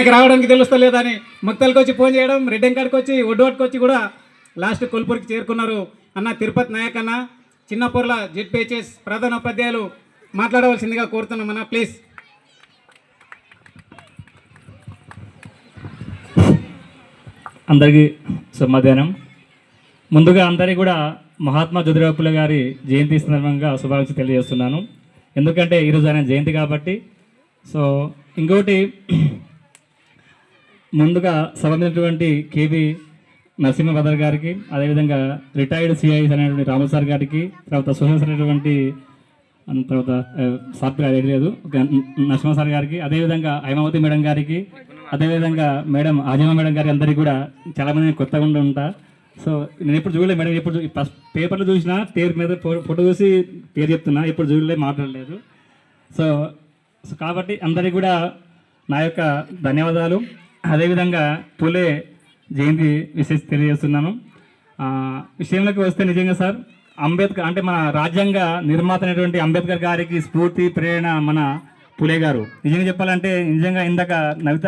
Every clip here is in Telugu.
రావడానికి తెలుస్తలేదని ముక్తలకు వచ్చి ఫోన్ చేయడం, రెడ్డెంకాడికి వచ్చి ఒడ్డువాటికి వచ్చి కూడా లాస్ట్ కొల్పూరికి చేరుకున్నారు. అన్న తిరుపతి నాయక్ అన్న చిన్నపూర్ల జెడ్పీహెచ్ఎస్ ప్రధానోపాధ్యాయులు మాట్లాడవలసిందిగా కోరుతున్నాం అన్న, ప్లీజ్. అందరికీ మధ్యాహ్నం. ముందుగా అందరికీ కూడా మహాత్మా జ్యోతిరావు పూలే గారి జయంతి సందర్భంగా శుభాకాంక్షలు తెలియజేస్తున్నాను. ఎందుకంటే ఈరోజు ఆయన జయంతి కాబట్టి. సో ఇంకోటి, ముందుగా సభమైనటువంటి కేవి నరసింహభద్ర గారికి, అదేవిధంగా రిటైర్డ్ సిఐస్ అనేటువంటి రాము సార్ గారికి, తర్వాత సోషల్స్ అనేటువంటి తర్వాత సార్ ఐడి లేదు నరసింహ సార్ గారికి, అదేవిధంగా హైమావతి మేడం గారికి, అదేవిధంగా మేడం ఆజమా మేడం గారికి అందరికీ కూడా చాలామంది కొత్తగా ఉంటా. సో నేను ఎప్పుడు చూడలేదు మేడం, ఎప్పుడు పేపర్లో చూసినా పేరు మీద ఫోటో చూసి పేరు చెప్తున్నా, ఎప్పుడు చూడలేదు, మాట్లాడలేదు. సో కాబట్టి అందరికీ కూడా నా యొక్క ధన్యవాదాలు. అదేవిధంగా పూలే జయంతి విశేష తెలియజేస్తున్నాను. విషయంలోకి వస్తే నిజంగా సార్ అంబేద్కర్ అంటే మన రాజ్యాంగ నిర్మాత అయినటువంటి అంబేద్కర్ గారికి స్ఫూర్తి ప్రేరణ మన పూలే గారు. నిజంగా చెప్పాలంటే నిజంగా ఇందాక నవిత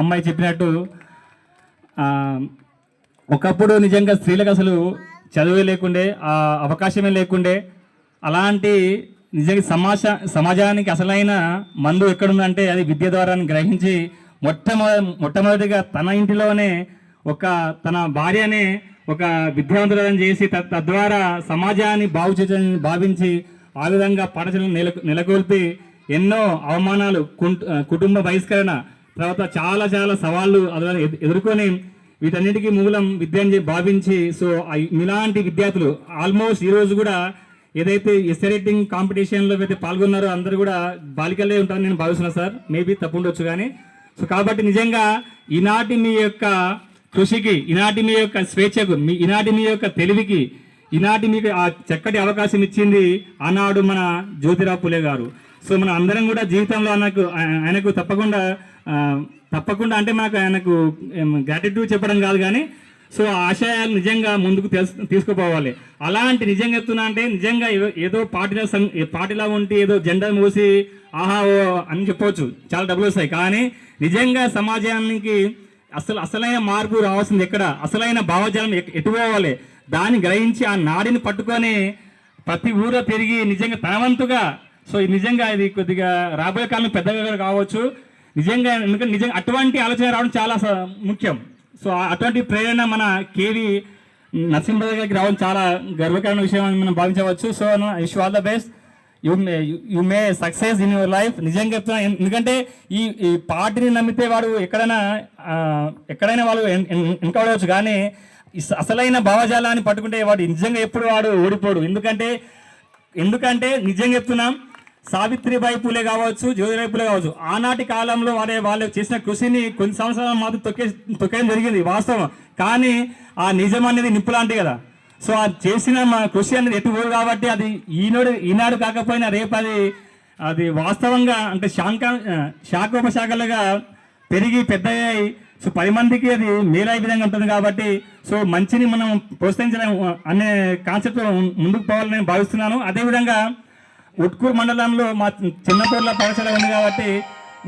అమ్మాయి చెప్పినట్టు ఒకప్పుడు నిజంగా స్త్రీలకు అసలు చదువే లేకుండే, ఆ అవకాశమే లేకుండే. అలాంటి నిజంగా సమాజానికి అసలైన మందు ఎక్కడుందంటే అది విద్య ద్వారా గ్రహించి మొట్టమొదటిగా తన ఇంటిలోనే తన భార్యనే ఒక విద్యావంతులను చేసి తద్వారా సమాజాన్ని భావించి ఆ విధంగా పాఠశాలను నెలకొల్పి ఎన్నో అవమానాలు, కుటుంబ బహిష్కరణ, తర్వాత చాలా చాలా సవాళ్ళు ఎదుర్కొని వీటన్నిటికీ మూలం విద్య అని భావించి, సో ఇలాంటి విద్యార్థులు ఆల్మోస్ట్ ఈరోజు కూడా ఏదైతే ఎస్సే రైటింగ్ కాంపిటీషన్లో అయితే పాల్గొన్నారో అందరూ కూడా బాలికలే ఉంటారని నేను భావిస్తున్నాను సార్, మేబీ తప్పు ఉండొచ్చు కానీ. సో కాబట్టి నిజంగా ఈనాటి మీ యొక్క కృషికి, ఈనాటి మీ యొక్క స్వేచ్ఛకు, ఈనాటి మీ యొక్క తెలివికి, ఈనాటి మీకు ఆ చక్కటి అవకాశం ఇచ్చింది ఆనాడు మన జ్యోతిరావు పూలే గారు. సో మన అందరం కూడా జీవితంలో ఆయనకు తప్పకుండా అంటే మనకు ఆయనకు గ్రాటిట్యూడ్ చెప్పడం కాదు కానీ, సో ఆశయాలు నిజంగా ముందుకు తీసుకుపోవాలి. అలాంటి నిజంగా చెప్తున్నా అంటే నిజంగా ఏదో పార్టీలా ఉంటే ఏదో జెండా మూసి ఆహా ఓ అని చెప్పవచ్చు, చాలా డబ్బులు వస్తాయి. కానీ నిజంగా సమాజానికి అసలైన మార్పు రావాల్సింది ఎక్కడ, అసలైన భావజాలం ఎటు పోవాలి, దాన్ని గ్రహించి ఆ నాడిని పట్టుకొని ప్రతి ఊరో తిరిగి నిజంగా తనవంతుగా, సో నిజంగా ఇది కొద్దిగా రాబోయే కాలం పెద్దగా కావచ్చు నిజంగా, ఎందుకంటే నిజంగా అటువంటి ఆలోచన రావడం చాలా ముఖ్యం. సో అటువంటి ప్రేరణ మన కేవి నరసింహ గారికి రావడం చాలా గర్వకారమైన విషయం అని మనం భావించవచ్చు. So wish all the best, you may success in your life. నిజంగా చెప్తున్నా, ఎందుకంటే ఈ పార్టీని నమ్మితే వాడు ఎక్కడైనా వాళ్ళు వెనుకవచ్చు, కానీ అసలైన భావజాలాన్ని పట్టుకుంటే వాడు నిజంగా ఎప్పుడు వాడు ఓడిపోడు. ఎందుకంటే నిజంగా చెప్తున్నాం, సావిత్రిబాయి పూలే కావచ్చు, జ్యోతిరావు పూలే కావచ్చు, ఆనాటి కాలంలో వాళ్ళు చేసిన కృషిని కొన్ని సంవత్సరాలు మాత్రం తొక్కేయడం జరిగింది వాస్తవం. కానీ ఆ నిజం అనేది నిప్పు లాంటి కదా. సో అది చేసిన మా కృషి అనేది ఎటు పోదు కాబట్టి అది ఈనాడు కాకపోయినా రేపు అది వాస్తవంగా అంటే శాఖోపశాఖలుగా పెరిగి పెద్దయ్యాయి. సో 10 మందికి అది మేలయ్యే విధంగా ఉంటుంది కాబట్టి, సో మంచిని మనం ప్రోత్సహించడం అనే కాన్సెప్ట్ ముందుకు పోవాలని నేను భావిస్తున్నాను. అదేవిధంగా ఉట్కూరు మండలంలో మా చిన్నపూర్ల పాఠశాల ఉంది కాబట్టి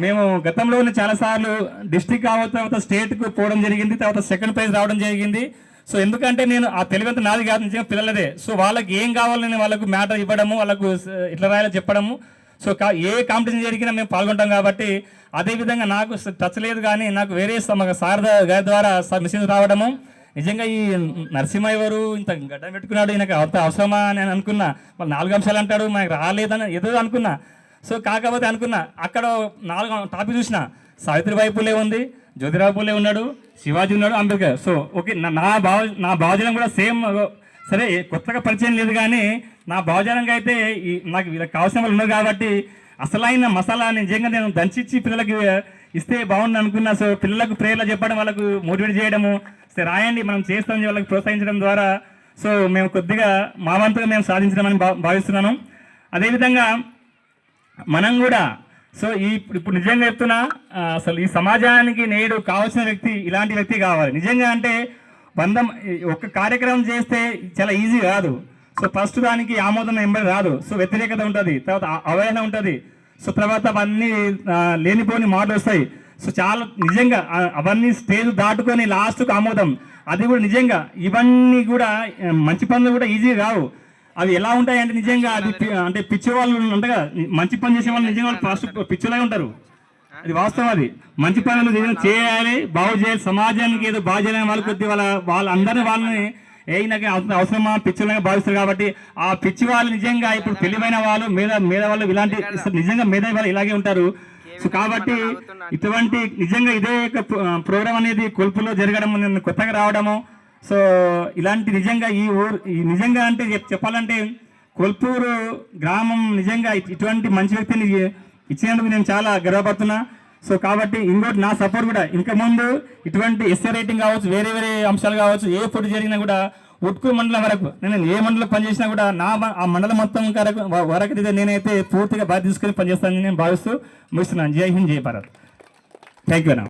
మేము గతంలోనే చాలాసార్లు డిస్ట్రిక్ట్ కావచ్చు, తర్వాత స్టేట్కు పోవడం జరిగింది, తర్వాత సెకండ్ ప్రైజ్ రావడం జరిగింది. సో ఎందుకంటే నేను ఆ తెలివంతా నాది కాదు, నిజంగా పిల్లలదే. సో వాళ్ళకి ఏం కావాలని వాళ్ళకు మ్యాటర్ ఇవ్వడము, వాళ్ళకు ఇట్లా రాయాలో చెప్పడము. సో ఏ కాంపిటీషన్ జరిగినా మేము పాల్గొంటాం కాబట్టి, అదేవిధంగా నాకు టచ్ లేదు కానీ నాకు వేరే శారద గారి ద్వారా మెసేజ్ రావడము, నిజంగా ఈ నరసింహ ఎవరు ఇంత గడ్డ పెట్టుకున్నాడు, ఈయనకు అంత అవసరమా అని అనుకున్నా. వాళ్ళు 4 అంశాలు అంటాడు, మనకు రాలేదని ఏదో అనుకున్నా. సో కాకపోతే అనుకున్నా, అక్కడ 4 టాపిక్ చూసిన, సావిత్రిబాయి పూలే ఉంది, జ్యోతిరావు పూలే ఉన్నాడు, శివాజీ ఉన్నాడు, అంబేద్కర్. సో ఓకే, నా భావజనం కూడా సేమ్. సరే కొత్తగా పరిచయం లేదు కానీ నా భావజనంగా అయితే నాకు వీళ్ళకి కావాల్సిన వాళ్ళు ఉన్నారు కాబట్టి అసలైన మసాలా నిజంగా నేను దంచిచ్చి పిల్లలకి ఇస్తే బాగుంది అనుకున్నా. సో పిల్లలకు ప్రేరణ చెప్పడం, వాళ్ళకు మోటివేట్ చేయడము, సరే రాయండి మనం చేస్తామని వాళ్ళకి ప్రోత్సహించడం ద్వారా సో మేము కొద్దిగా మా వంతుగా మేము సాధించడమని భావిస్తున్నాను. అదేవిధంగా మనం కూడా సో ఇప్పుడు నిజంగా చెప్తున్నా, అసలు ఈ సమాజానికి నేడు కావాల్సిన వ్యక్తి ఇలాంటి వ్యక్తి కావాలి. నిజంగా అంటే ఒక కార్యక్రమం చేస్తే చాలా ఈజీ కాదు. సో ఫస్ట్ దానికి ఆమోదం ఎంబడి రాదు. సో వ్యతిరేకత ఉంటుంది, తర్వాత అవగాహన ఉంటుంది. సో తర్వాత అవన్నీ లేనిపోని మాటలు వస్తాయి. సో చాలా నిజంగా అవన్నీ స్టేజ్ దాటుకొని లాస్ట్కు ఆమోదం, అది కూడా నిజంగా ఇవన్నీ కూడా మంచి పనులు కూడా ఈజీ రావు. అవి ఎలా ఉంటాయి అంటే నిజంగా అది అంటే పిచ్చి వాళ్ళు ఉంటారు, మంచి పని చేసే వాళ్ళు నిజంగా వాళ్ళు ఫస్ట్ పిచ్చిలాగే ఉంటారు. అది వాస్తవం. అది మంచి పనులు నిజంగా చేయాలి, బాగు చేయాలి, సమాజానికి ఏదో బాగు చేయాలని వాళ్ళు కొద్ది వాళ్ళందరినీ వాళ్ళని నాకు అవసరమా పిచ్చిలాగా భావిస్తారు. కాబట్టి ఆ పిచ్చి వాళ్ళు నిజంగా ఇప్పుడు తెలివైన వాళ్ళు మీద వాళ్ళు ఇలాంటి నిజంగా మేధావి వాళ్ళు ఇలాగే ఉంటారు. సో కాబట్టి ఇటువంటి నిజంగా ఇదే ప్రోగ్రామ్ అనేది కొల్పులో జరగడం, కొత్తగా రావడము, సో ఇలాంటి నిజంగా ఈ నిజంగా అంటే చెప్పాలంటే కొల్పూరు గ్రామం నిజంగా ఇటువంటి మంచి వ్యక్తిని ఇచ్చినందుకు నేను చాలా గర్వపడుతున్నా. సో కాబట్టి ఇంకోటి నా సపోర్ట్ కూడా ఇంకా ముందు ఇటువంటి ఎస్ఏ రేటింగ్ కావచ్చు, వేరే వేరే అంశాలు కావచ్చు, ఏ పోటీ జరిగినా కూడా ఉట్కూరు మండలం వరకు నేను ఏ మండలం పనిచేసినా కూడా ఆ మండలం మొత్తం వరకు నేనైతే పూర్తిగా బాధ్యత తీసుకొని పనిచేస్తానని నేను భావిస్తూ ముగిస్తున్నాను. జై హింద్, జై భారత్. థ్యాంక్ యూ అన్న.